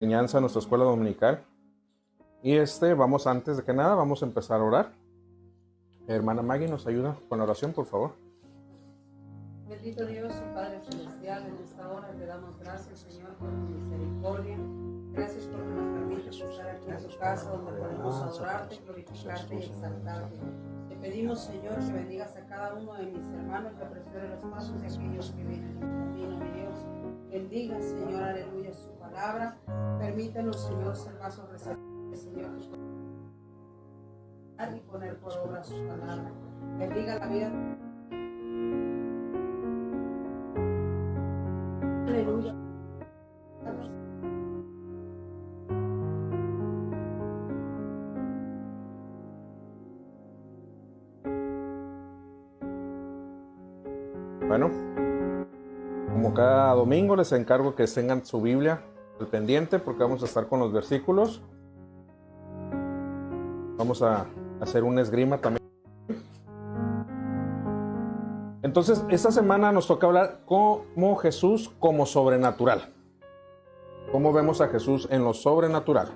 enseñanza a nuestra escuela dominical. Y vamos, antes de que nada, vamos a empezar a orar. Hermana Maggie, ¿nos ayuda con la oración, por favor? Bendito Dios, Padre Celestial, en esta hora te damos gracias, Señor, por tu misericordia. Gracias porque nos permites estar aquí en tu casa, donde podemos adorarte, glorificarte y exaltarte. Te pedimos, Señor, que bendigas a cada uno de mis hermanos, que apresure los pasos de aquellos que vienen en el camino, mi Dios. Bendiga, Señor, aleluya, su palabra. Permítenos, Señor, ser pasos receptivos, Señor, y poner por obra su palabra. Bendiga la vida. Aleluya. Bueno, como cada domingo les encargo que tengan su Biblia al pendiente porque vamos a estar con los versículos. Vamos a hacer un esgrima también. Entonces, esta semana nos toca hablar como Jesús como sobrenatural. ¿Cómo vemos a Jesús en lo sobrenatural?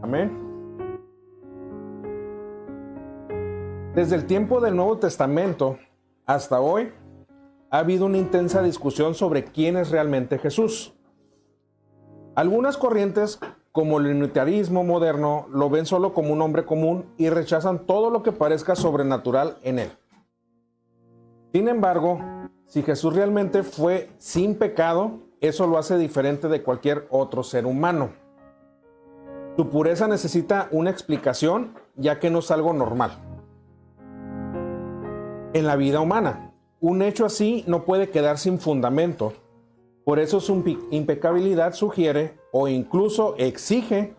Amén. Desde el tiempo del Nuevo Testamento hasta hoy, ha habido una intensa discusión sobre quién es realmente Jesús. Algunas corrientes, como el unitarismo moderno, lo ven solo como un hombre común y rechazan todo lo que parezca sobrenatural en él. Sin embargo, si Jesús realmente fue sin pecado, eso lo hace diferente de cualquier otro ser humano. Su pureza necesita una explicación, ya que no es algo normal en la vida humana. Un hecho así no puede quedar sin fundamento. Por eso su impecabilidad sugiere o incluso exige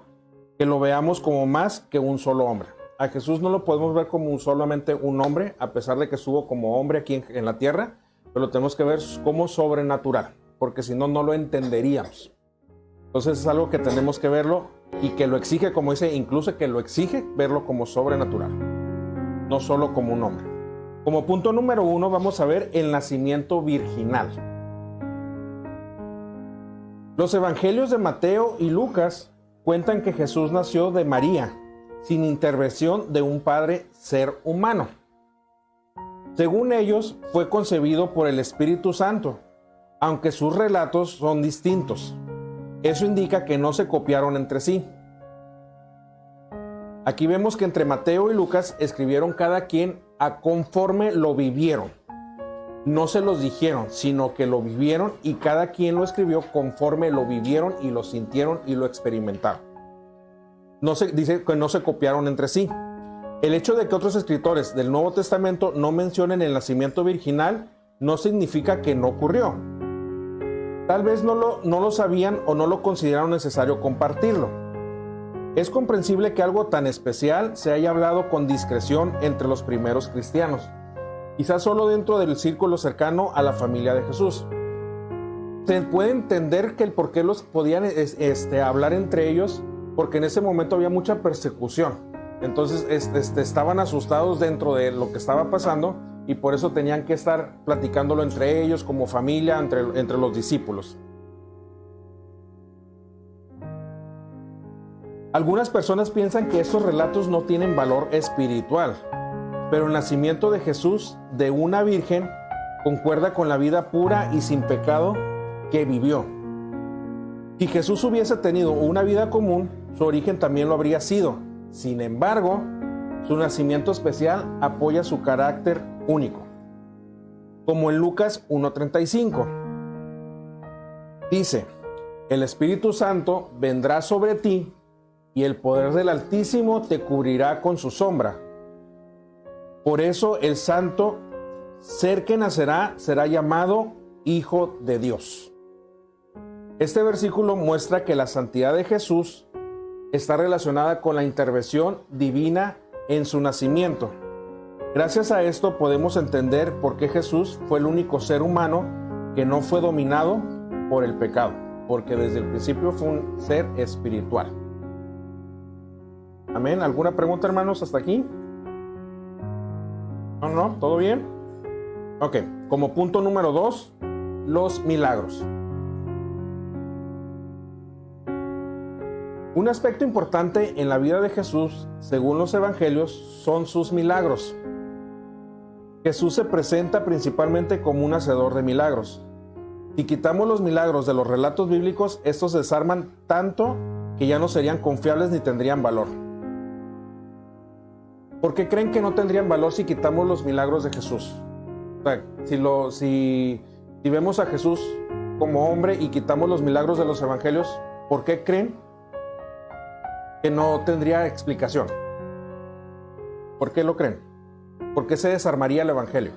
que lo veamos como más que un solo hombre. A Jesús no lo podemos ver como solamente un hombre, a pesar de que estuvo como hombre aquí en la tierra, pero lo tenemos que ver como sobrenatural, porque si no, no lo entenderíamos. Entonces es algo que tenemos que verlo y que lo exige, como dice, incluso que lo exige verlo como sobrenatural, no solo como un hombre. Como punto número 1 vamos a ver el nacimiento virginal. Los evangelios de Mateo y Lucas cuentan que Jesús nació de María, sin intervención de un padre ser humano. Según ellos, fue concebido por el Espíritu Santo, aunque sus relatos son distintos. Eso indica que no se copiaron entre sí. Aquí vemos que entre Mateo y Lucas escribieron cada quien a conforme lo vivieron. No se los dijeron, sino que lo vivieron y cada quien lo escribió conforme lo vivieron y lo sintieron y lo experimentaron. Dice que no se copiaron entre sí. El hecho de que otros escritores del Nuevo Testamento no mencionen el nacimiento virginal no significa que no ocurrió. Tal vez no lo sabían o no lo consideraron necesario compartirlo. Es comprensible que algo tan especial se haya hablado con discreción entre los primeros cristianos, quizás solo dentro del círculo cercano a la familia de Jesús. Se puede entender que el por qué los podían hablar entre ellos, porque en ese momento había mucha persecución. Entonces estaban asustados dentro de lo que estaba pasando y por eso tenían que estar platicándolo entre ellos como familia, entre los discípulos. Algunas personas piensan que estos relatos no tienen valor espiritual, pero el nacimiento de Jesús de una virgen concuerda con la vida pura y sin pecado que vivió. Si Jesús hubiese tenido una vida común, su origen también lo habría sido. Sin embargo, su nacimiento especial apoya su carácter único. Como en Lucas 1:35. Dice: el Espíritu Santo vendrá sobre ti y el poder del Altísimo te cubrirá con su sombra. Por eso el santo ser que nacerá será llamado Hijo de Dios. Este versículo muestra que la santidad de Jesús está relacionada con la intervención divina en su nacimiento. Gracias a esto podemos entender por qué Jesús fue el único ser humano que no fue dominado por el pecado, porque desde el principio fue un ser espiritual. Amén. ¿Alguna pregunta, hermanos, hasta aquí? No, ¿todo bien? Ok, como punto número 2, los milagros. Un aspecto importante en la vida de Jesús, según los evangelios, son sus milagros. Jesús se presenta principalmente como un hacedor de milagros. Si quitamos los milagros de los relatos bíblicos, estos se desarman tanto que ya no serían confiables ni tendrían valor. ¿Por qué creen que no tendrían valor si quitamos los milagros de Jesús? O sea, si vemos a Jesús como hombre y quitamos los milagros de los evangelios, ¿por qué creen que no tendría explicación? ¿Por qué lo creen? ¿Por qué se desarmaría el evangelio?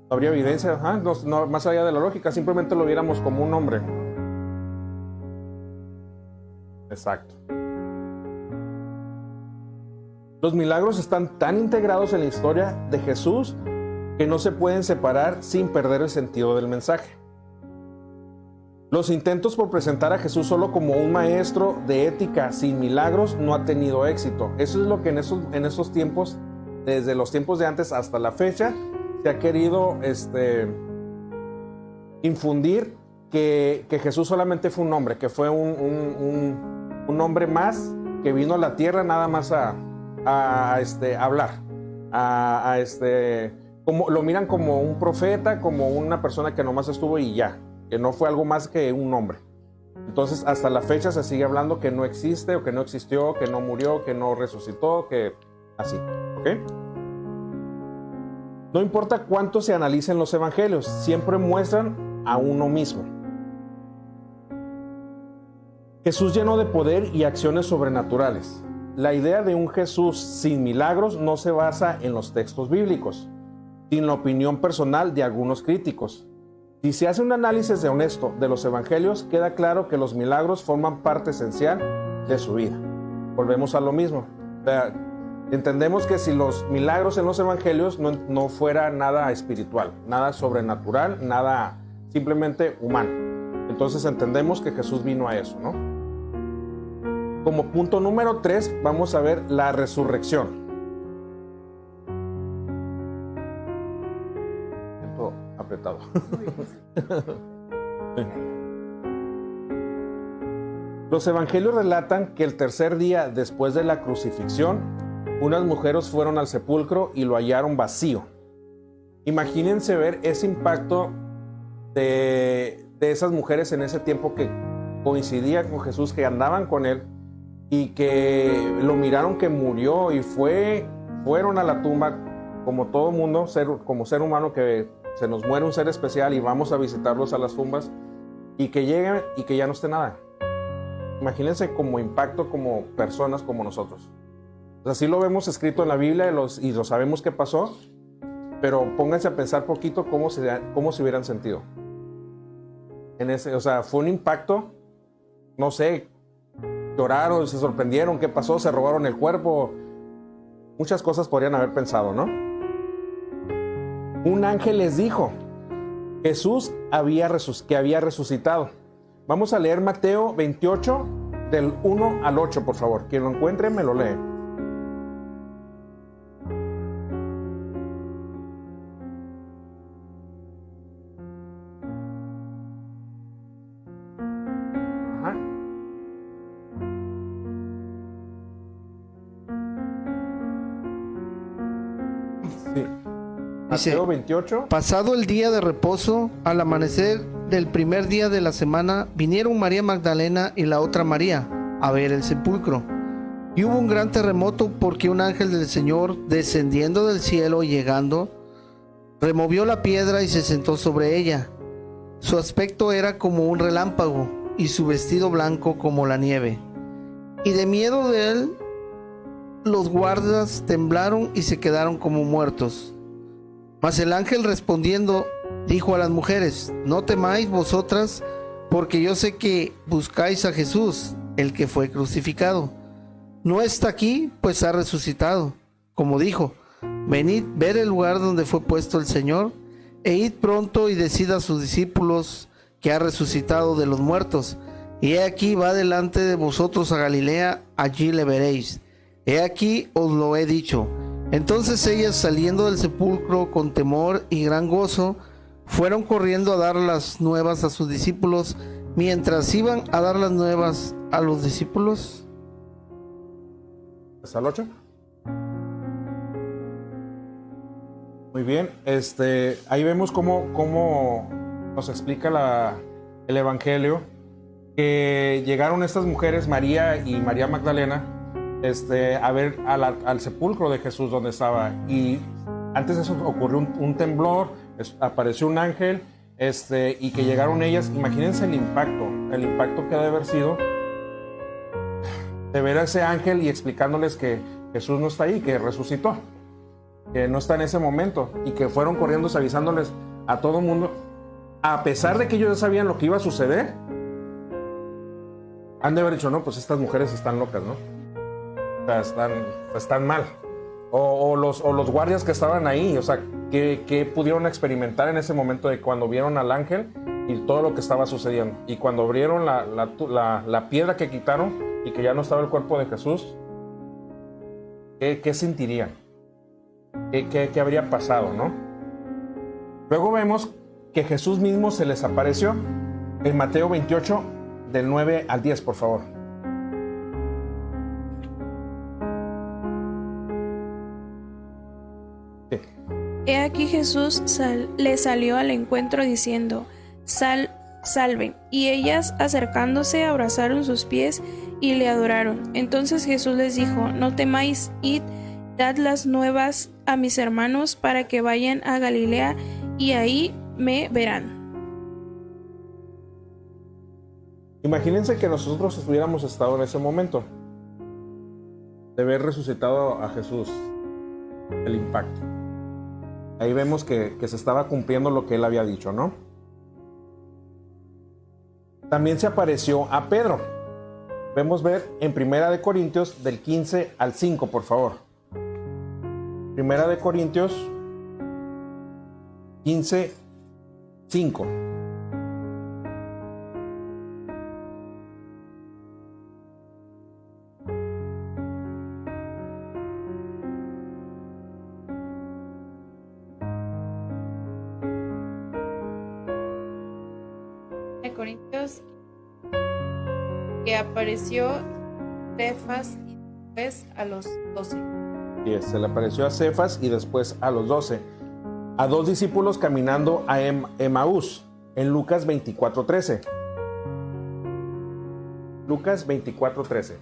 ¿No habría evidencia? No, más allá de la lógica, simplemente lo viéramos como un hombre. Exacto. Los milagros están tan integrados en la historia de Jesús que no se pueden separar sin perder el sentido del mensaje. Los intentos por presentar a Jesús solo como un maestro de ética sin milagros no ha tenido éxito. Eso es lo que en esos tiempos, desde los tiempos de antes hasta la fecha, se ha querido infundir que Jesús solamente fue un hombre, que fue un hombre más que vino a la tierra nada más a hablar, como lo miran como un profeta, como una persona que nomás estuvo y ya, que no fue algo más que un hombre. Entonces hasta la fecha se sigue hablando que no existe o que no existió, que no murió, que no resucitó, que así, ¿ok? No importa cuánto se analicen los evangelios, siempre muestran a uno mismo. Jesús lleno de poder y acciones sobrenaturales. La idea de un Jesús sin milagros no se basa en los textos bíblicos, sino en la opinión personal de algunos críticos. Si se hace un análisis honesto de los evangelios, queda claro que los milagros forman parte esencial de su vida. Volvemos a lo mismo. O sea, entendemos que si los milagros en los evangelios no fuera nada espiritual, nada sobrenatural, nada simplemente humano. Entonces entendemos que Jesús vino a eso, ¿no? Como punto número 3, vamos a ver la resurrección. Siento apretado. Los evangelios relatan que el tercer día después de la crucifixión, unas mujeres fueron al sepulcro y lo hallaron vacío. Imagínense ver ese impacto de esas mujeres en ese tiempo que coincidía con Jesús, que andaban con él y que lo miraron que murió y fueron a la tumba como todo mundo, como ser humano, que se nos muere un ser especial y vamos a visitarlos a las tumbas y que lleguen y que ya no esté nada. Imagínense como impacto como personas como nosotros. Así lo vemos escrito en la Biblia y lo sabemos qué pasó, pero pónganse a pensar poquito cómo se hubieran sentido. Fue un impacto, no sé, lloraron, se sorprendieron, qué pasó, se robaron el cuerpo. Muchas cosas podrían haber pensado, ¿no? Un ángel les dijo, Jesús que había resucitado. Vamos a leer Mateo 28, del 1 al 8, por favor. Quien lo encuentre, me lo lee. Sí. Mateo 28. Pasado el día de reposo, al amanecer del primer día de la semana, vinieron María Magdalena y la otra María a ver el sepulcro. Y hubo un gran terremoto porque un ángel del Señor, descendiendo del cielo y llegando, removió la piedra y se sentó sobre ella. Su aspecto era como un relámpago y su vestido blanco como la nieve. Y de miedo de él, los guardas temblaron y se quedaron como muertos. Mas el ángel respondiendo dijo a las mujeres: no temáis vosotras, porque yo sé que buscáis a Jesús, el que fue crucificado. No está aquí, pues ha resucitado. Como dijo, venid ver el lugar donde fue puesto el Señor, e id pronto y decid a sus discípulos que ha resucitado de los muertos. Y he aquí va delante de vosotros a Galilea, allí le veréis. He aquí os lo he dicho. Entonces ellas, saliendo del sepulcro con temor y gran gozo, Fueron corriendo a dar las nuevas a sus discípulos. Mientras iban a dar las nuevas a los discípulos. ¿Hasta el 8? Muy bien, ahí vemos cómo nos explica el Evangelio, que llegaron estas mujeres, María y María Magdalena, a ver al sepulcro de Jesús donde estaba. Y antes de eso ocurrió un temblor, apareció un ángel, y que llegaron ellas. Imagínense el impacto que ha de haber sido de ver a ese ángel y explicándoles que Jesús no está ahí, que resucitó, que no está en ese momento, y que fueron corriendo avisándoles a todo el mundo, a pesar de que ellos ya sabían lo que iba a suceder. Han de haber dicho, no, pues estas mujeres están locas, ¿no? O sea, están mal. O los guardias que estaban ahí, o sea, que pudieron experimentar en ese momento de cuando vieron al ángel y todo lo que estaba sucediendo. Y cuando abrieron la piedra que quitaron y que ya no estaba el cuerpo de Jesús, ¿qué sentirían? ¿Qué habría pasado, no? Luego vemos que Jesús mismo se les apareció en Mateo 28, del 9 al 10, por favor. Sí. He aquí Jesús le salió al encuentro diciendo, salve. Y ellas, acercándose, abrazaron sus pies y le adoraron. Entonces Jesús les dijo, no temáis, id, dad las nuevas a mis hermanos para que vayan a Galilea y ahí me verán. Imagínense que nosotros hubiéramos estado en ese momento de ver resucitado a Jesús, el impacto. Ahí vemos que se estaba cumpliendo lo que él había dicho, ¿no? También se apareció a Pedro. Vemos ver en 1 Corintios del 15 al 5, por favor. 1 Corintios 15, 5. De Corintios, que apareció Cefas y después a los 12. Y se le apareció a Cefas y después a los 12. A dos discípulos caminando a Emaús, en Lucas 24:13. Lucas 24:13.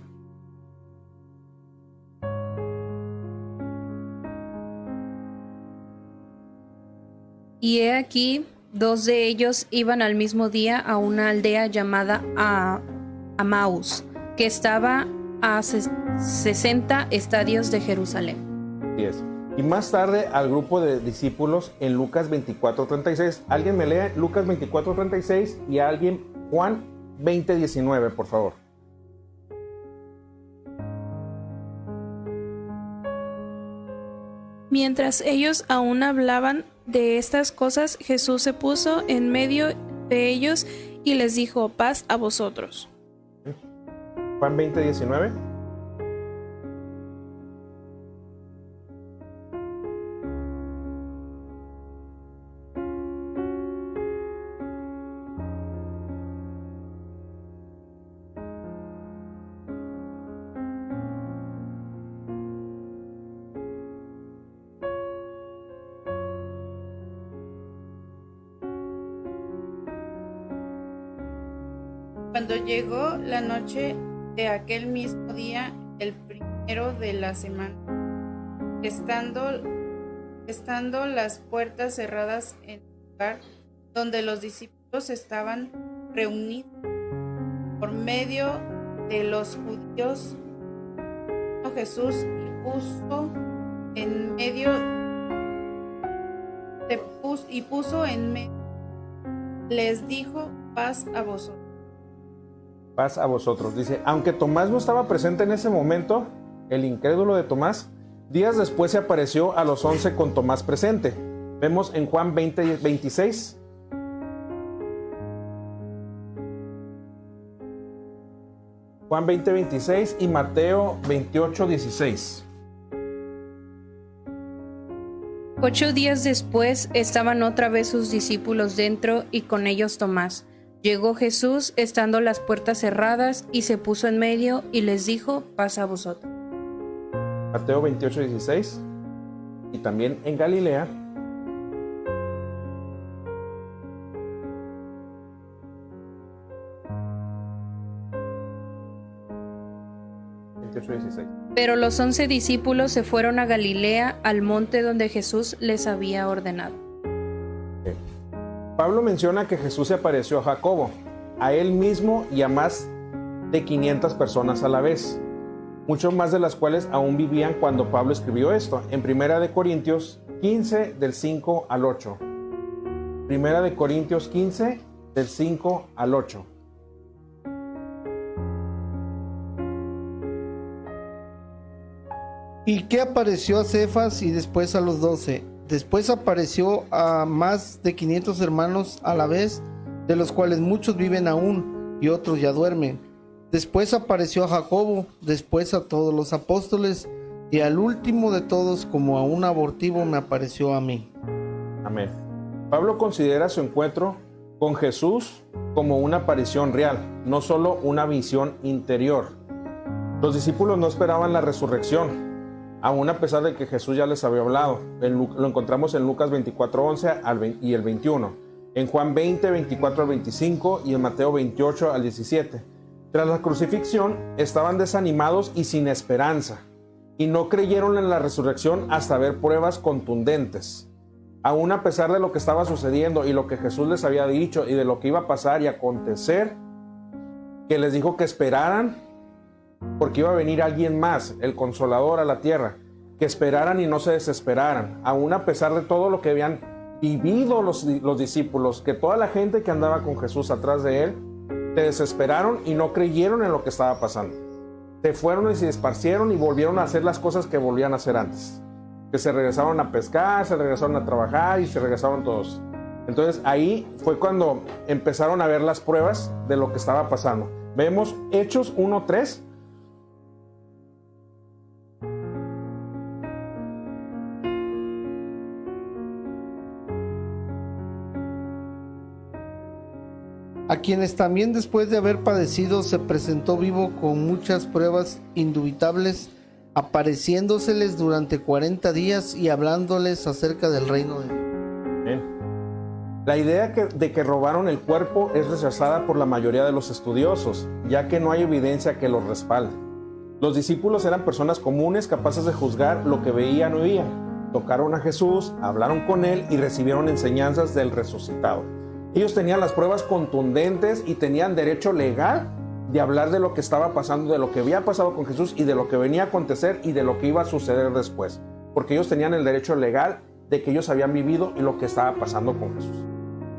Y he aquí, dos de ellos iban al mismo día a una aldea llamada Emaús, que estaba a 60 estadios de Jerusalén. 10. Y más tarde al grupo de discípulos en Lucas 24:36. Alguien me lee Lucas 24:36 y alguien Juan 20:19, por favor. Mientras ellos aún hablaban de estas cosas, Jesús se puso en medio de ellos y les dijo, paz a vosotros. Juan 20:19. Cuando llegó la noche de aquel mismo día, el primero de la semana, estando las puertas cerradas en el lugar donde los discípulos estaban reunidos, por medio de los judíos, Jesús puso en medio, les dijo, paz a vosotros. Paz a vosotros. Dice, aunque Tomás no estaba presente en ese momento, el incrédulo de Tomás, días después se apareció a los 11 con Tomás presente. Vemos en Juan 20:26. Juan 20:26 y Mateo 28:16. 8 días después estaban otra vez sus discípulos dentro y con ellos Tomás. Llegó Jesús estando las puertas cerradas y se puso en medio y les dijo: paz a vosotros. Mateo 28:16. Y también en Galilea, Pero los 11 discípulos se fueron a Galilea, al monte donde Jesús les había ordenado. Pablo menciona que Jesús se apareció a Jacobo, a él mismo y a más de 500 personas a la vez, muchos más de las cuales aún vivían cuando Pablo escribió esto, en 1 Corintios 15, del 5 al 8. 1 Corintios 15, del 5 al 8. ¿Y qué apareció a Cefas y después a los 12? Después apareció a más de 500 hermanos a la vez, de los cuales muchos viven aún y otros ya duermen. Después apareció a Jacobo, después a todos los apóstoles, y al último de todos, como a un abortivo, me apareció a mí. Amén. Pablo considera su encuentro con Jesús como una aparición real, no solo una visión interior. Los discípulos no esperaban la resurrección, aún a pesar de que Jesús ya les había hablado. Lo encontramos en Lucas 24:11 y el 21, en Juan 20, 24 al 25 y en Mateo 28 al 17. Tras la crucifixión, estaban desanimados y sin esperanza, y no creyeron en la resurrección hasta ver pruebas contundentes. Aún a pesar de lo que estaba sucediendo y lo que Jesús les había dicho y de lo que iba a pasar y acontecer, que les dijo que esperaran, porque iba a venir alguien más, el Consolador, a la tierra, que esperaran y no se desesperaran, aún a pesar de todo lo que habían vivido los discípulos, que toda la gente que andaba con Jesús atrás de él, se desesperaron y no creyeron en lo que estaba pasando. Se fueron y se esparcieron y volvieron a hacer las cosas que volvían a hacer antes. Que se regresaron a pescar, se regresaron a trabajar y se regresaron todos. Entonces ahí fue cuando empezaron a ver las pruebas de lo que estaba pasando. Vemos Hechos 1:3. A quienes también después de haber padecido se presentó vivo con muchas pruebas indubitables, apareciéndoseles durante 40 días y hablándoles acerca del reino de Dios. La idea de que robaron el cuerpo es rechazada por la mayoría de los estudiosos, ya que no hay evidencia que los respalde. Los discípulos eran personas comunes capaces de juzgar lo que veían o oían. Tocaron a Jesús, hablaron con él y recibieron enseñanzas del resucitado. Ellos tenían las pruebas contundentes y tenían derecho legal de hablar de lo que estaba pasando, de lo que había pasado con Jesús y de lo que venía a acontecer y de lo que iba a suceder después. Porque ellos tenían el derecho legal de que ellos habían vivido y lo que estaba pasando con Jesús.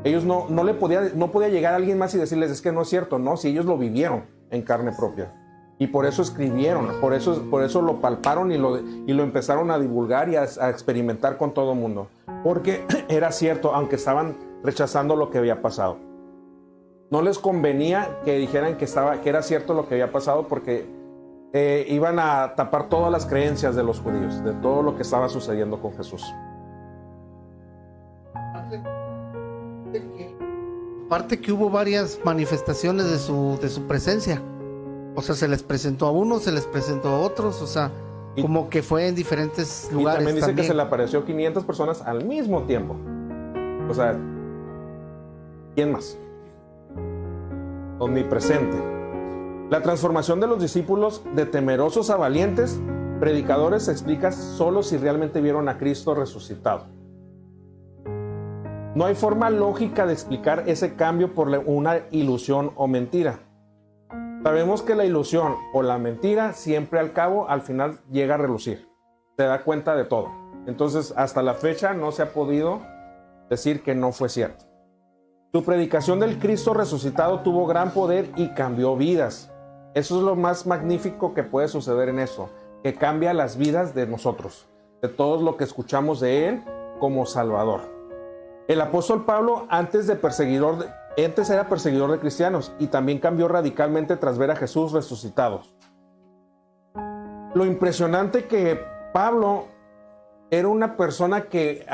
Ellos no podía llegar a alguien más y decirles: es que no es cierto. No, si ellos lo vivieron en carne propia. Y por eso escribieron, por eso lo palparon y lo empezaron a divulgar y a experimentar con todo el mundo. Porque era cierto, aunque estaban rechazando lo que había pasado. No les convenía que dijeran que era cierto lo que había pasado, porque iban a tapar todas las creencias de los judíos, de todo lo que estaba sucediendo con Jesús. Aparte que hubo varias manifestaciones de su presencia. O sea, se les presentó a unos, se les presentó a otros, o sea, como que fue en diferentes lugares. Y también dice que se le apareció 500 personas al mismo tiempo. O sea, ¿quién más? Omnipresente. La transformación de los discípulos de temerosos a valientes predicadores se explica solo si realmente vieron a Cristo resucitado. No hay forma lógica de explicar ese cambio por una ilusión o mentira. Sabemos que la ilusión o la mentira siempre al final llega a relucir. Se da cuenta de todo. Entonces, hasta la fecha no se ha podido decir que no fue cierto. Su predicación del Cristo resucitado tuvo gran poder y cambió vidas. Eso es lo más magnífico que puede suceder en esto, que cambia las vidas de nosotros, de todos lo que escuchamos de Él como Salvador. El apóstol Pablo antes era perseguidor de cristianos y también cambió radicalmente tras ver a Jesús resucitado. Lo impresionante que Pablo era una persona que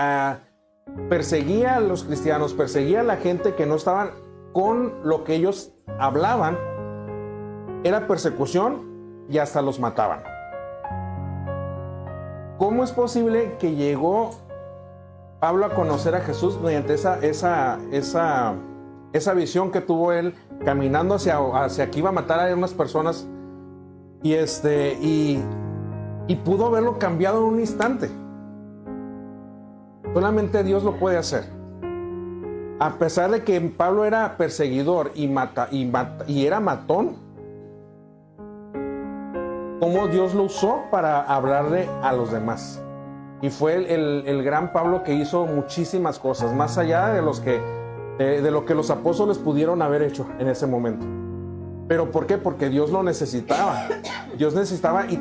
perseguía a los cristianos, perseguía a la gente que no estaban con lo que ellos hablaban. Era persecución y hasta los mataban. ¿Cómo es posible que llegó Pablo a conocer a Jesús mediante esa visión que tuvo él caminando hacia que iba a matar a unas personas y pudo haberlo cambiado en un instante? Solamente Dios lo puede hacer. A pesar de que Pablo era perseguidor y era matón, cómo Dios lo usó para hablarle a los demás. Y fue el gran Pablo que hizo muchísimas cosas, más allá de lo que los apóstoles pudieron haber hecho en ese momento. ¿Pero por qué? Porque Dios lo necesitaba. Dios necesitaba y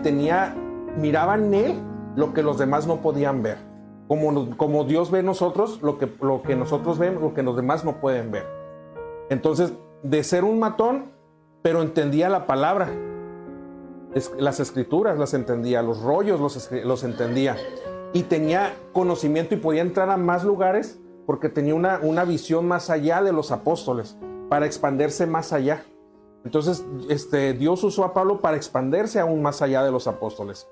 miraba en él lo que los demás no podían ver. Como Dios ve en nosotros, lo que nosotros vemos, lo que los demás no pueden ver. Entonces, de ser un matón, pero entendía la palabra. Las escrituras las entendía, los rollos los entendía. Y tenía conocimiento y podía entrar a más lugares porque tenía una visión más allá de los apóstoles, para expandirse más allá. Entonces, Dios usó a Pablo para expandirse aún más allá de los apóstoles.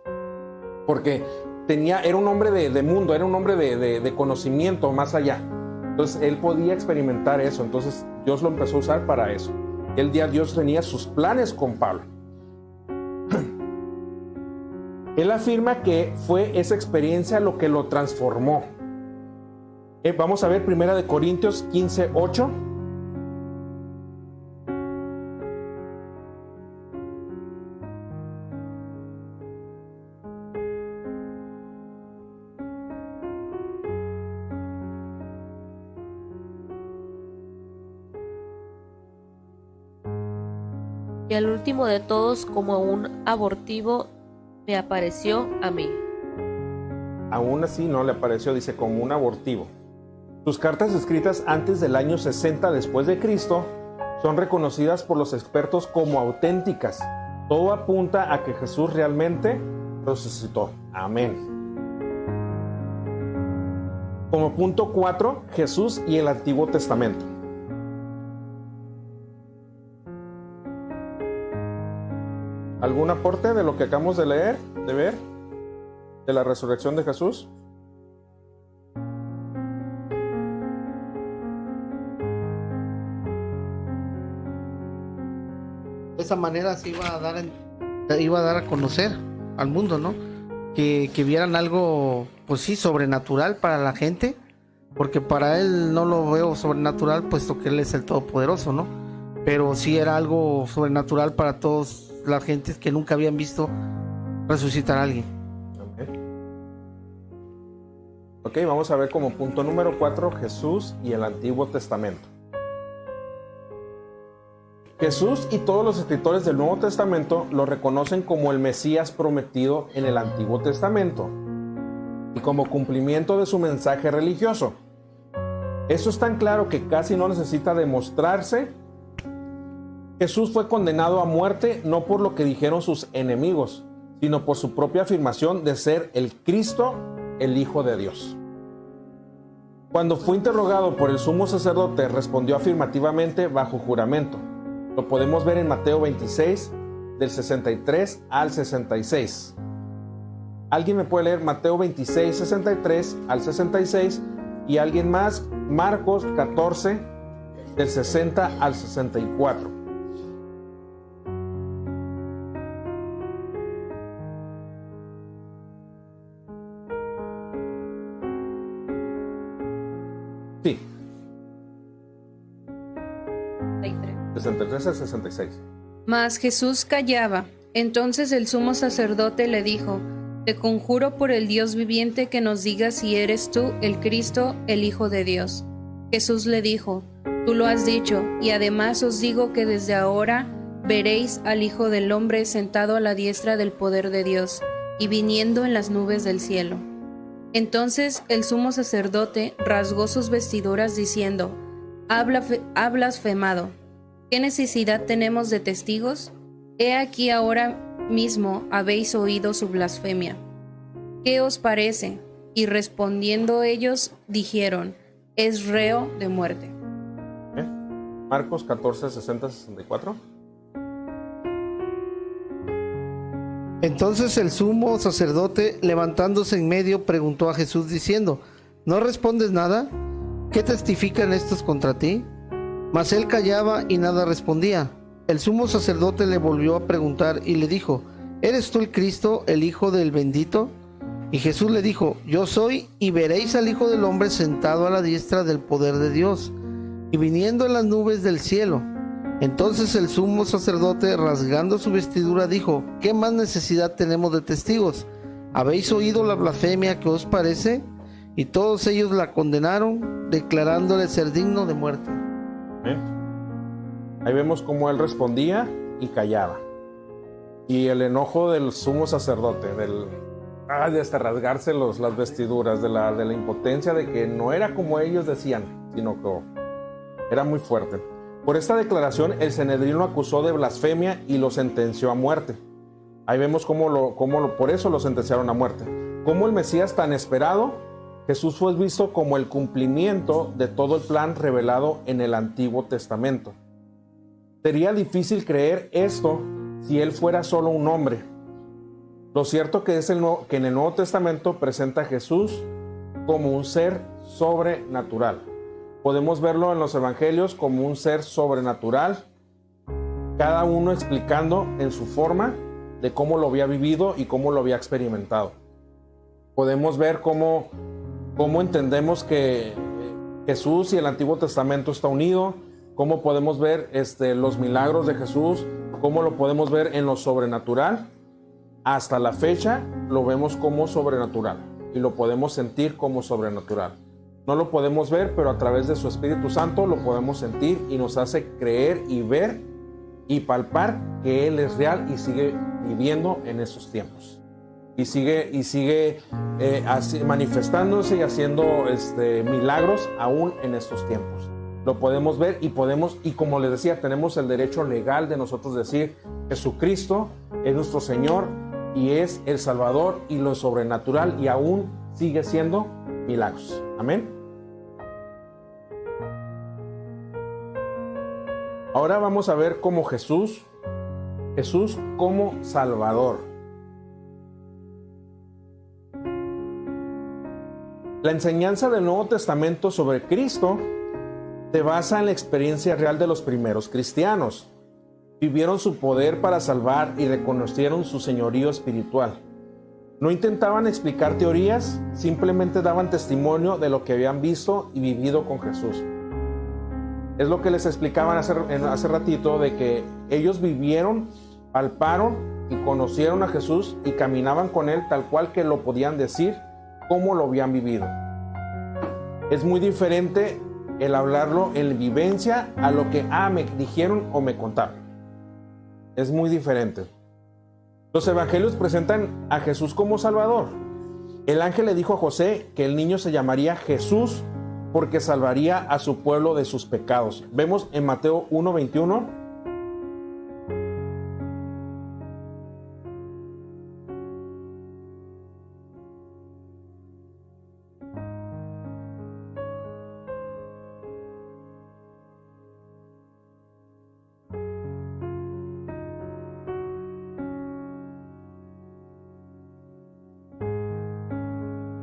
Porque era un hombre de mundo, era un hombre de conocimiento más allá. Entonces, él podía experimentar eso. Entonces, Dios lo empezó a usar para eso. Dios tenía sus planes con Pablo. Él afirma que fue esa experiencia lo que lo transformó. Vamos a ver 1 Corintios 15:8. Y al último de todos, como un abortivo, me apareció a mí. Aún así no le apareció, dice, como un abortivo. Sus cartas escritas antes del año 60 después de Cristo son reconocidas por los expertos como auténticas. Todo apunta a que Jesús realmente resucitó. Amén. Como punto 4, Jesús y el Antiguo Testamento. ¿Algún aporte de lo que acabamos de ver, de la resurrección de Jesús? De esa manera se iba a dar a conocer al mundo, ¿no? Que vieran algo, pues sí, sobrenatural para la gente, porque para él no lo veo sobrenatural, puesto que él es el Todopoderoso, ¿no? Pero sí era algo sobrenatural para todos las gentes que nunca habían visto resucitar a alguien. Ok, vamos a ver como punto número 4, Jesús y el Antiguo Testamento. Jesús y todos los escritores del Nuevo Testamento lo reconocen como el Mesías prometido en el Antiguo Testamento y como cumplimiento de su mensaje religioso. Eso es tan claro que casi no necesita demostrarse. Jesús fue condenado a muerte no por lo que dijeron sus enemigos, sino por su propia afirmación de ser el Cristo, el Hijo de Dios. Cuando fue interrogado por el sumo sacerdote, respondió afirmativamente bajo juramento. Lo podemos ver en Mateo 26, del 63 al 66. ¿Alguien me puede leer Mateo 26, 63 al 66? Y alguien más, Marcos 14, del 60 al 64. Sí. 63 al 66. Mas Jesús callaba. Entonces el sumo sacerdote le dijo: Te conjuro por el Dios viviente que nos digas si eres tú el Cristo, el Hijo de Dios. Jesús le dijo: Tú lo has dicho, y además os digo que desde ahora veréis al Hijo del Hombre sentado a la diestra del poder de Dios, y viniendo en las nubes del cielo. Entonces el sumo sacerdote rasgó sus vestiduras diciendo: Ha blasfemado. ¿Qué necesidad tenemos de testigos? He aquí ahora mismo habéis oído su blasfemia. ¿Qué os parece? Y respondiendo ellos, dijeron, es reo de muerte. Marcos 14, 60, 64. Entonces el sumo sacerdote, levantándose en medio, preguntó a Jesús diciendo, ¿no respondes nada? ¿Qué testifican estos contra ti? Mas él callaba y nada respondía. El sumo sacerdote le volvió a preguntar y le dijo, ¿eres tú el Cristo, el Hijo del Bendito? Y Jesús le dijo, yo soy, y veréis al Hijo del Hombre sentado a la diestra del poder de Dios, y viniendo en las nubes del cielo. Entonces el sumo sacerdote, rasgando su vestidura, dijo, ¿qué más necesidad tenemos de testigos? ¿Habéis oído la blasfemia que os parece? Y todos ellos la condenaron, declarándole ser digno de muerte. Ahí vemos cómo él respondía y callaba. Y el enojo del sumo sacerdote, de hasta rasgarse las vestiduras, de la impotencia de que no era como ellos decían, sino que era muy fuerte. Por esta declaración, el Sanedrín lo acusó de blasfemia y lo sentenció a muerte. Ahí vemos por eso lo sentenciaron a muerte. Cómo el Mesías tan esperado, Jesús fue visto como el cumplimiento de todo el plan revelado en el Antiguo Testamento. Sería difícil creer esto si él fuera solo un hombre. Lo cierto que es que en el Nuevo Testamento presenta a Jesús como un ser sobrenatural. Podemos verlo en los evangelios como un ser sobrenatural, cada uno explicando en su forma de cómo lo había vivido y cómo lo había experimentado. Podemos ver cómo entendemos que Jesús y el Antiguo Testamento está unido, cómo podemos ver los milagros de Jesús, cómo lo podemos ver en lo sobrenatural. Hasta la fecha lo vemos como sobrenatural y lo podemos sentir como sobrenatural. No lo podemos ver, pero a través de su Espíritu Santo lo podemos sentir y nos hace creer y ver y palpar que Él es real y sigue viviendo en esos tiempos. Y sigue así, manifestándose y haciendo milagros aún en estos tiempos. Lo podemos ver y como les decía, tenemos el derecho legal de nosotros decir Jesucristo es nuestro Señor y es el Salvador y lo sobrenatural y aún sigue siendo milagros. Amén. Ahora vamos a ver cómo Jesús como Salvador. La enseñanza del Nuevo Testamento sobre Cristo se basa en la experiencia real de los primeros cristianos. Vivieron su poder para salvar y reconocieron su señorío espiritual. No intentaban explicar teorías, simplemente daban testimonio de lo que habían visto y vivido con Jesús. Es lo que les explicaban hace ratito, de que ellos vivieron, palparon y conocieron a Jesús y caminaban con Él tal cual que lo podían decir, cómo lo habían vivido. Es muy diferente el hablarlo en vivencia a lo que me dijeron o me contaron. Es muy diferente. Los evangelios presentan a Jesús como Salvador. El ángel le dijo a José que el niño se llamaría Jesús porque salvaría a su pueblo de sus pecados. Vemos en Mateo 1:21.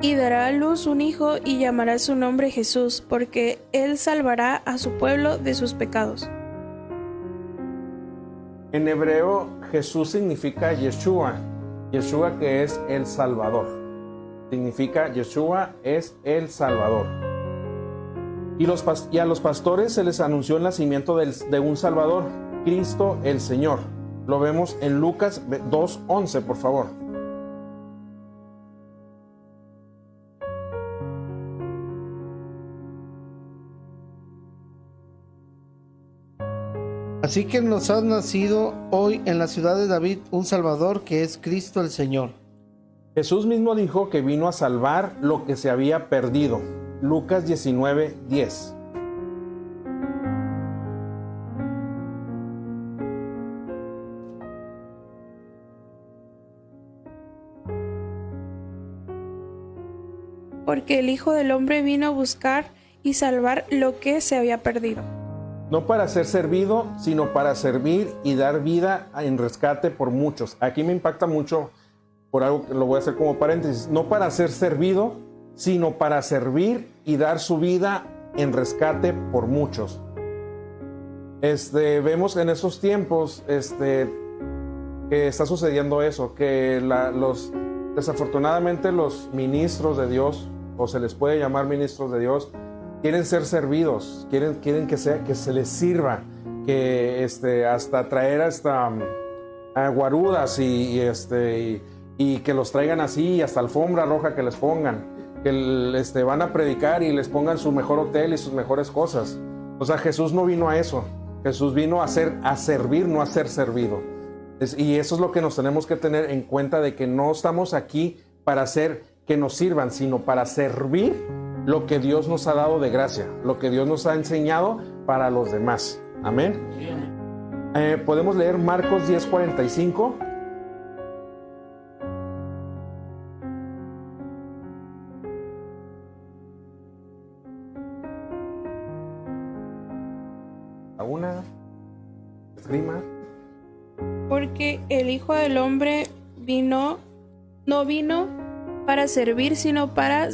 Y dará a luz un hijo y llamará su nombre Jesús, porque él salvará a su pueblo de sus pecados. En hebreo, Jesús significa Yeshua. Yeshua, que es el Salvador. Significa Yeshua es el Salvador. Y a los pastores se les anunció el nacimiento de un Salvador, Cristo el Señor. Lo vemos en Lucas 2:11, por favor. Así que nos ha nacido hoy en la ciudad de David un Salvador que es Cristo el Señor. Jesús mismo dijo que vino a salvar lo que se había perdido. Lucas 19:10. porque el Hijo del Hombre vino a buscar y salvar lo que se había perdido. No para ser servido, sino para servir y dar vida en rescate por muchos. Aquí me impacta mucho, por algo que lo voy a hacer como paréntesis. No para ser servido, sino para servir y dar su vida en rescate por muchos. Vemos en esos tiempos que está sucediendo eso, que desafortunadamente los ministros de Dios, o se les puede llamar ministros de Dios, quieren ser servidos, quieren que se les sirva, que hasta traer a guarudas y que los traigan así, hasta alfombra roja que les pongan, que van a predicar y les pongan su mejor hotel y sus mejores cosas. O sea, Jesús no vino a eso. Jesús vino a servir, no a ser servido. Y eso es lo que nos tenemos que tener en cuenta, de que no estamos aquí para hacer que nos sirvan, sino para servir lo que Dios nos ha dado de gracia, lo que Dios nos ha enseñado para los demás. Amén. Podemos leer Marcos 10:45. Una esgrima. Porque el Hijo del Hombre no vino para servir, sino para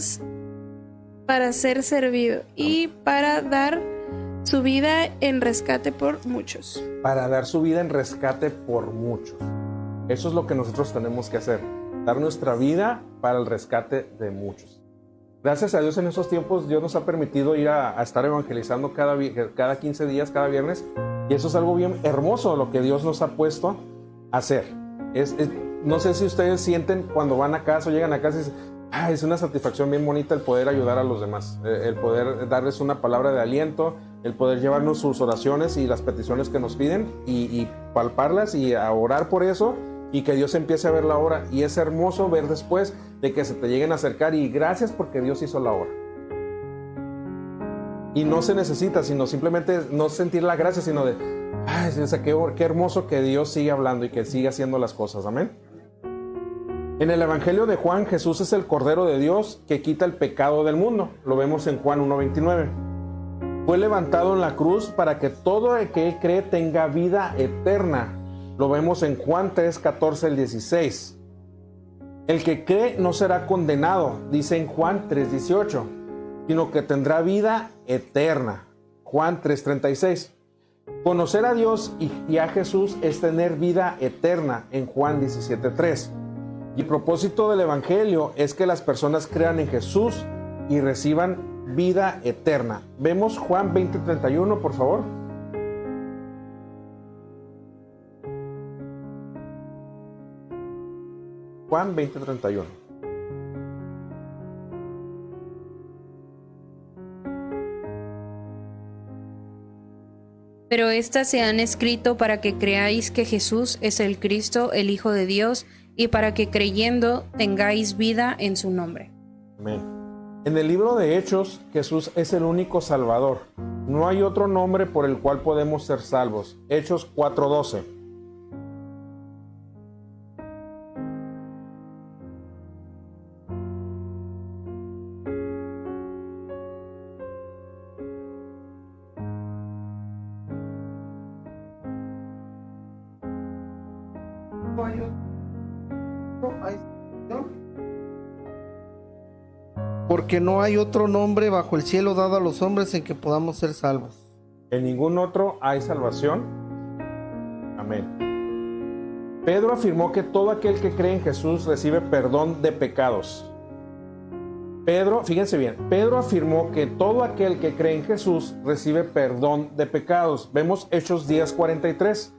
ser servido y para dar su vida en rescate por muchos. Para dar su vida en rescate por muchos. Eso es lo que nosotros tenemos que hacer, dar nuestra vida para el rescate de muchos. Gracias a Dios, en esos tiempos Dios nos ha permitido ir a estar evangelizando cada 15 días, cada viernes, y eso es algo bien hermoso, lo que Dios nos ha puesto a hacer. No sé si ustedes sienten cuando van a casa o llegan a casa y dicen, es una satisfacción bien bonita el poder ayudar a los demás, el poder darles una palabra de aliento, el poder llevarnos sus oraciones y las peticiones que nos piden y palparlas y a orar por eso, y que Dios empiece a ver la obra. Y es hermoso ver después de que se te lleguen a acercar y gracias porque Dios hizo la obra. Y no se necesita, sino simplemente no sentir la gracia, sino de, qué hermoso que Dios sigue hablando y que sigue haciendo las cosas. Amén. En el Evangelio de Juan, Jesús es el Cordero de Dios que quita el pecado del mundo. Lo vemos en Juan 1:29. Fue levantado en la cruz para que todo el que cree tenga vida eterna. Lo vemos en Juan 3:14-16. El que cree no será condenado, dice en Juan 3:18, sino que tendrá vida eterna. Juan 3:36. Conocer a Dios y a Jesús es tener vida eterna, en Juan 17:3. Y el propósito del Evangelio es que las personas crean en Jesús y reciban vida eterna. Vemos Juan 20:31, por favor. Juan 20:31. Pero estas se han escrito para que creáis que Jesús es el Cristo, el Hijo de Dios, y para que creyendo tengáis vida en su nombre. Amén. En el libro de Hechos, Jesús es el único Salvador. No hay otro nombre por el cual podemos ser salvos. Hechos 4:12. Porque no hay otro nombre bajo el cielo dado a los hombres en que podamos ser salvos. En ningún otro hay salvación. Amén. Pedro afirmó que todo aquel que cree en Jesús recibe perdón de pecados. Fíjense bien, Pedro afirmó que todo aquel que cree en Jesús recibe perdón de pecados. Vemos Hechos 10:43.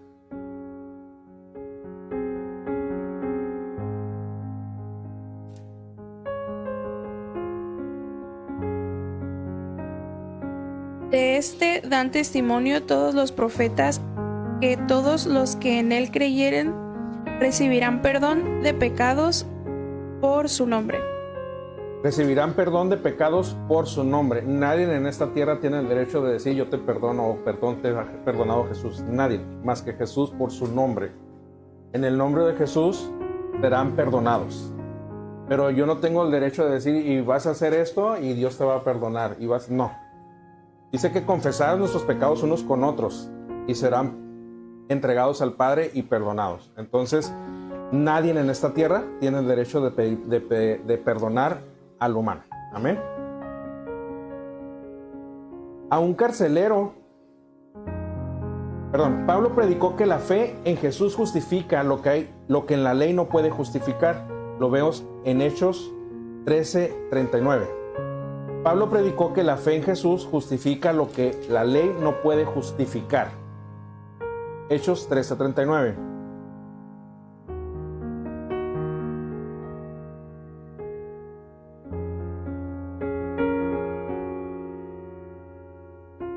De este dan testimonio todos los profetas, que todos los que en él creyeren recibirán perdón de pecados por su nombre. Recibirán perdón de pecados por su nombre. Nadie en esta tierra tiene el derecho de decir yo te perdono o perdón te ha perdonado Jesús. Nadie, más que Jesús por su nombre. En el nombre de Jesús serán perdonados. Pero yo no tengo el derecho de decir, y vas a hacer esto y Dios te va a perdonar. No. Dice que confesar nuestros pecados unos con otros y serán entregados al Padre y perdonados. Entonces, nadie en esta tierra tiene el derecho de perdonar al humano. Amén. A un carcelero, Pablo predicó que la fe en Jesús justifica lo que en la ley no puede justificar. Lo vemos en Hechos 13:39. Pablo predicó que la fe en Jesús justifica lo que la ley no puede justificar. Hechos 13:39.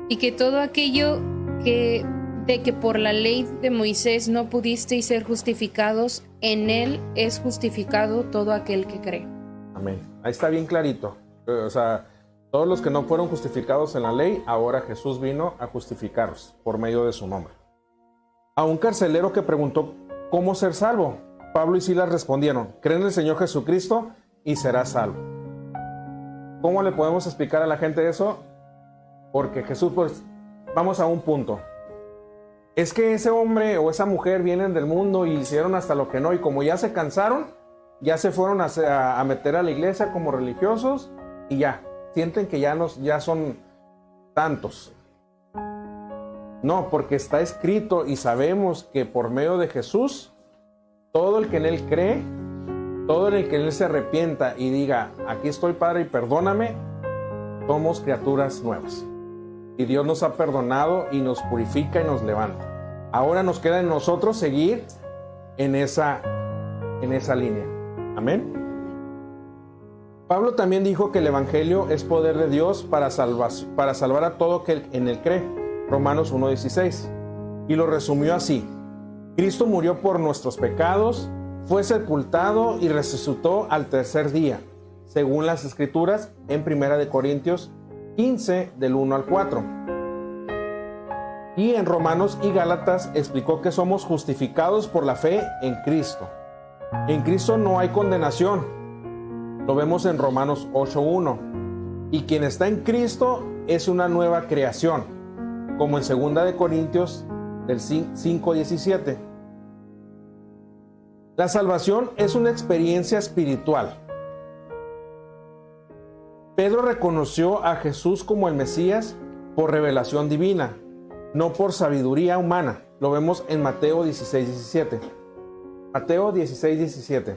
Y que todo aquello de que por la ley de Moisés no pudisteis ser justificados, en él es justificado todo aquel que cree. Amén. Ahí está bien clarito. O sea, todos los que no fueron justificados en la ley, ahora Jesús vino a justificarlos por medio de su nombre. A un carcelero que preguntó cómo ser salvo, Pablo y Silas respondieron: cree en el Señor Jesucristo y serás salvo. ¿Cómo le podemos explicar a la gente eso? Porque Jesús, pues, vamos a un punto. Es que ese hombre o esa mujer vienen del mundo y hicieron hasta lo que no, y como ya se cansaron, ya se fueron a meter a la iglesia como religiosos y ya, sienten que ya son tantos. No, porque está escrito y sabemos que por medio de Jesús, todo el que en Él cree, todo el que en Él se arrepienta y diga, aquí estoy, Padre, y perdóname, somos criaturas nuevas. Y Dios nos ha perdonado y nos purifica y nos levanta. Ahora nos queda en nosotros seguir en esa línea. Amén. Pablo también dijo que el Evangelio es poder de Dios para salvar a todo que en él cree. Romanos 1:16. Y lo resumió así: Cristo murió por nuestros pecados, fue sepultado y resucitó al tercer día, según las Escrituras, en 1 Corintios 15, del 1 al 4. Y en Romanos y Gálatas explicó que somos justificados por la fe en Cristo. En Cristo no hay condenación. Lo vemos en Romanos 8:1. Y quien está en Cristo es una nueva creación, como en 2 Corintios 5:17. La salvación es una experiencia espiritual. Pedro reconoció a Jesús como el Mesías por revelación divina, no por sabiduría humana. Lo vemos en Mateo 16:17. Mateo 16:17.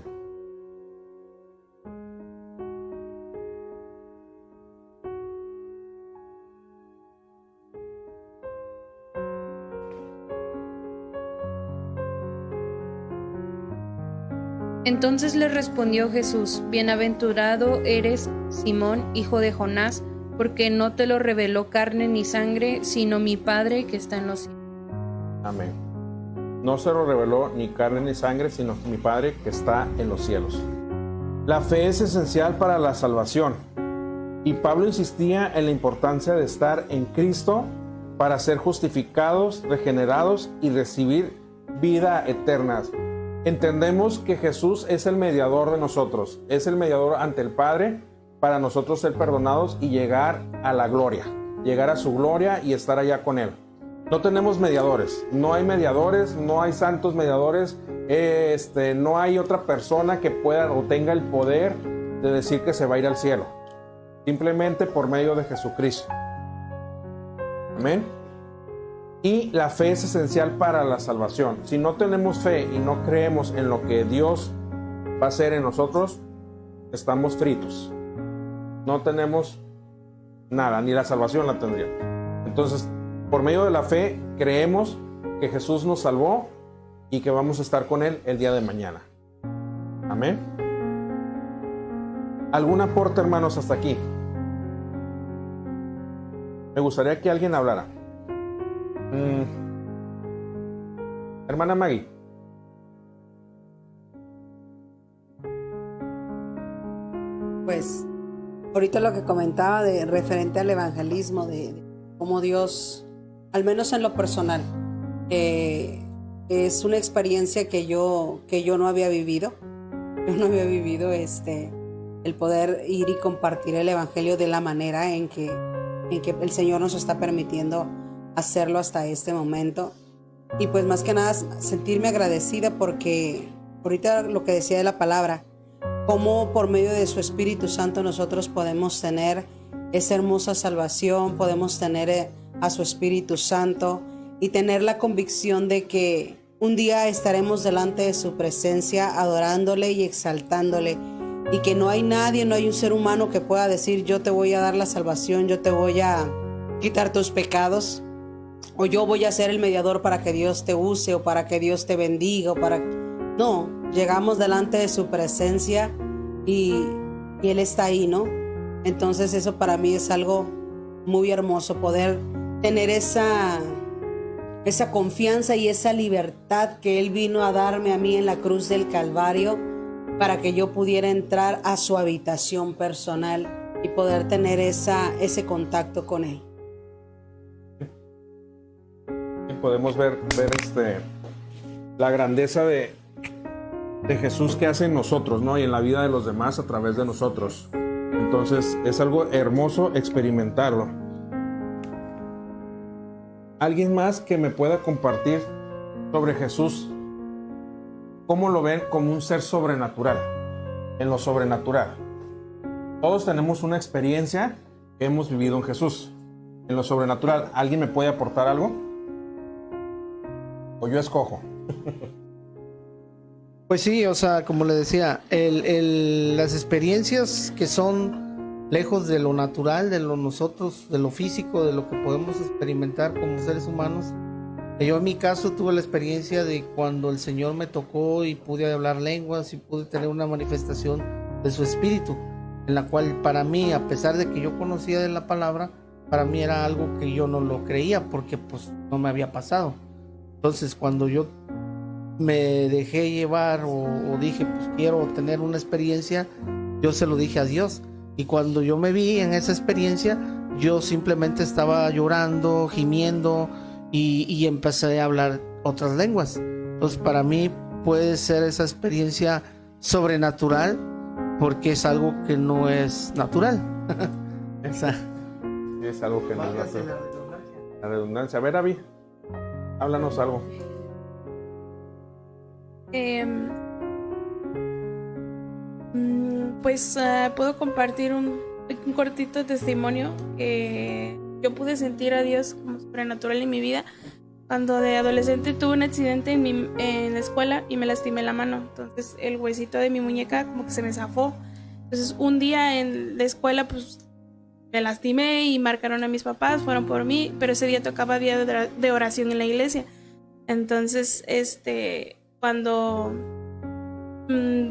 Entonces le respondió Jesús: bienaventurado eres, Simón, hijo de Jonás, porque no te lo reveló carne ni sangre, sino mi Padre que está en los cielos. Amén. No se lo reveló ni carne ni sangre, sino mi Padre que está en los cielos. La fe es esencial para la salvación. Y Pablo insistía en la importancia de estar en Cristo para ser justificados, regenerados y recibir vida eterna. Entendemos que Jesús es el mediador de nosotros, es el mediador ante el Padre para nosotros ser perdonados y llegar a la gloria, llegar a su gloria y estar allá con Él. No tenemos mediadores, no hay santos mediadores, no hay otra persona que pueda o tenga el poder de decir que se va a ir al cielo, simplemente por medio de Jesucristo. Amén. Y la fe es esencial para la salvación. Si no tenemos fe y no creemos en lo que Dios va a hacer en nosotros, estamos fritos. No tenemos nada, ni la salvación la tendríamos. Entonces, por medio de la fe, creemos que Jesús nos salvó y que vamos a estar con Él el día de mañana. Amén. ¿Algún aporte, hermanos, hasta aquí? Me gustaría que alguien hablara. Hermana Maggie. Pues ahorita lo que comentaba de referente al evangelismo, de cómo Dios, al menos en lo personal, es una experiencia que yo no había vivido, yo no había vivido el poder ir y compartir el evangelio de la manera en que el Señor nos está permitiendo hacerlo hasta este momento. Y pues más que nada sentirme agradecida porque ahorita lo que decía de la palabra, cómo por medio de su Espíritu Santo nosotros podemos tener esa hermosa salvación, podemos tener a su Espíritu Santo y tener la convicción de que un día estaremos delante de su presencia adorándole y exaltándole, y que no hay nadie, no hay un ser humano que pueda decir yo te voy a dar la salvación, yo te voy a quitar tus pecados, o yo voy a ser el mediador para que Dios te use o para que Dios te bendiga No, llegamos delante de su presencia y Él está ahí, ¿no? Entonces eso para mí es algo muy hermoso, poder tener esa confianza y esa libertad que Él vino a darme a mí en la cruz del Calvario para que yo pudiera entrar a su habitación personal y poder tener ese contacto con Él. Podemos ver la grandeza de Jesús que hace en nosotros, ¿no? Y en la vida de los demás a través de nosotros. Entonces es algo hermoso experimentarlo. ¿Alguien más que me pueda compartir sobre Jesús? ¿Cómo lo ven como un ser sobrenatural? En lo sobrenatural. Todos tenemos una experiencia que hemos vivido en Jesús. En lo sobrenatural, ¿alguien me puede aportar algo? ¿O yo escojo? Pues sí, o sea, como le decía, las experiencias que son lejos de lo natural, de lo nosotros, de lo físico, de lo que podemos experimentar como seres humanos. Yo en mi caso tuve la experiencia de cuando el Señor me tocó y pude hablar lenguas y pude tener una manifestación de su espíritu, en la cual para mí, a pesar de que yo conocía de la palabra, para mí era algo que yo no lo creía porque pues no me había pasado. Entonces cuando yo me dejé llevar o dije pues quiero tener una experiencia, yo se lo dije a Dios, y cuando yo me vi en esa experiencia yo simplemente estaba llorando, gimiendo y empecé a hablar otras lenguas. Entonces para mí puede ser esa experiencia sobrenatural porque es algo que no es natural. Es algo que no es natural. La redundancia. A ver, Abby, háblanos algo. Puedo compartir un cortito testimonio que yo pude sentir a Dios como sobrenatural en mi vida. Cuando de adolescente tuve un accidente en la escuela y me lastimé la mano. Entonces el huesito de mi muñeca como que se me zafó. Entonces un día en la escuela pues me lastimé y marcaron a mis papás, fueron por mí, pero ese día tocaba día de oración en la iglesia. Entonces cuando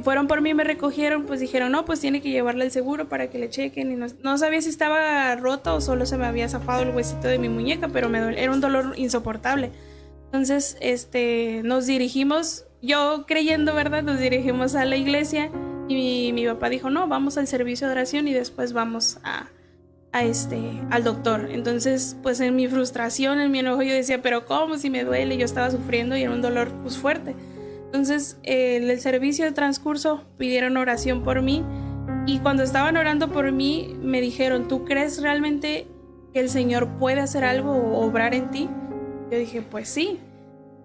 fueron por mí y me recogieron, pues dijeron, no, pues tiene que llevarle al seguro para que le chequen. Y no sabía si estaba roto o solo se me había zafado el huesito de mi muñeca, pero era un dolor insoportable. Entonces, nos dirigimos, yo creyendo, ¿verdad? Nos dirigimos a la iglesia y mi papá dijo, no, vamos al servicio de oración y después vamos al doctor. Entonces, pues en mi frustración, en mi enojo, yo decía, pero ¿cómo? Si me duele, yo estaba sufriendo y era un dolor pues fuerte. Entonces, en el servicio de transcurso pidieron oración por mí y cuando estaban orando por mí me dijeron, ¿tú crees realmente que el Señor puede hacer algo o obrar en ti? Yo dije, pues sí.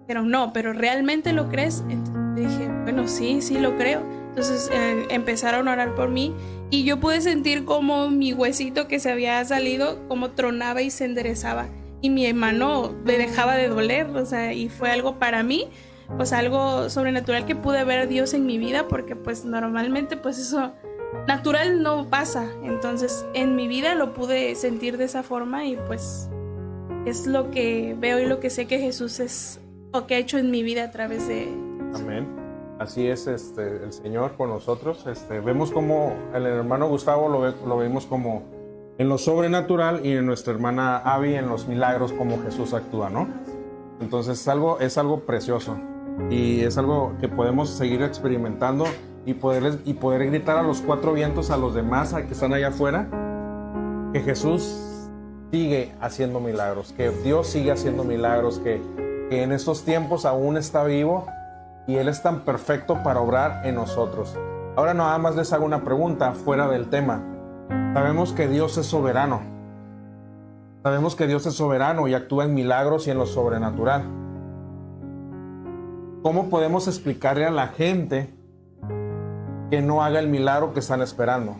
Dijeron, no, pero ¿realmente lo crees? Entonces dije, bueno, sí lo creo. Entonces empezaron a orar por mí y yo pude sentir como mi huesito que se había salido, como tronaba y se enderezaba y mi mano me dejaba de doler, o sea, y fue algo para mí, pues algo sobrenatural que pude ver a Dios en mi vida, porque pues normalmente pues eso natural no pasa. Entonces en mi vida lo pude sentir de esa forma y pues es lo que veo y lo que sé que Jesús es o que ha hecho en mi vida a través de... Amén. Así es el Señor con nosotros. Vemos como el hermano Gustavo lo vemos como en lo sobrenatural y en nuestra hermana Abby en los milagros como Jesús actúa, ¿no? Entonces es algo precioso. Y es algo que podemos seguir experimentando y poder gritar a los cuatro vientos, a los demás que están allá afuera, que Jesús sigue haciendo milagros, que Dios sigue haciendo milagros, que en estos tiempos aún está vivo y Él es tan perfecto para obrar en nosotros. Ahora nada más les hago una pregunta fuera del tema. Sabemos que Dios es soberano. Sabemos que Dios es soberano y actúa en milagros y en lo sobrenatural. ¿Cómo podemos explicarle a la gente que no haga el milagro que están esperando?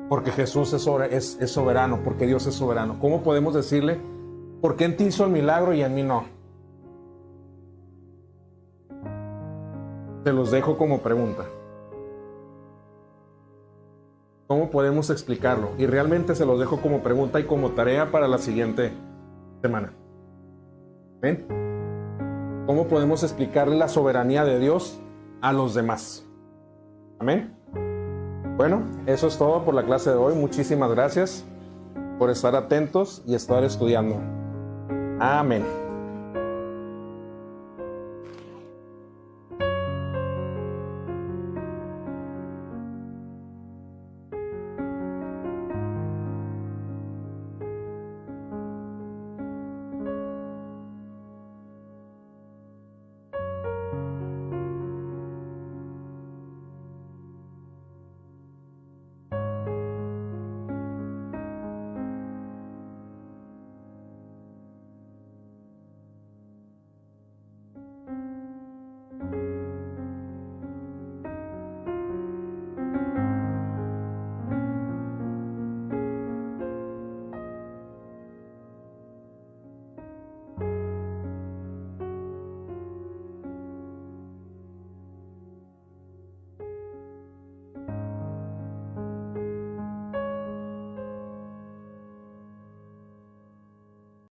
Porque Jesús es soberano, porque Dios es soberano. ¿Cómo podemos decirle, por qué en ti hizo el milagro y en mí no? Te los dejo como pregunta. ¿Cómo podemos explicarlo? Y realmente se los dejo como pregunta y como tarea para la siguiente semana. ¿Ven? ¿Cómo podemos explicarle la soberanía de Dios a los demás? Amén. Bueno, eso es todo por la clase de hoy. Muchísimas gracias por estar atentos y estar estudiando. Amén.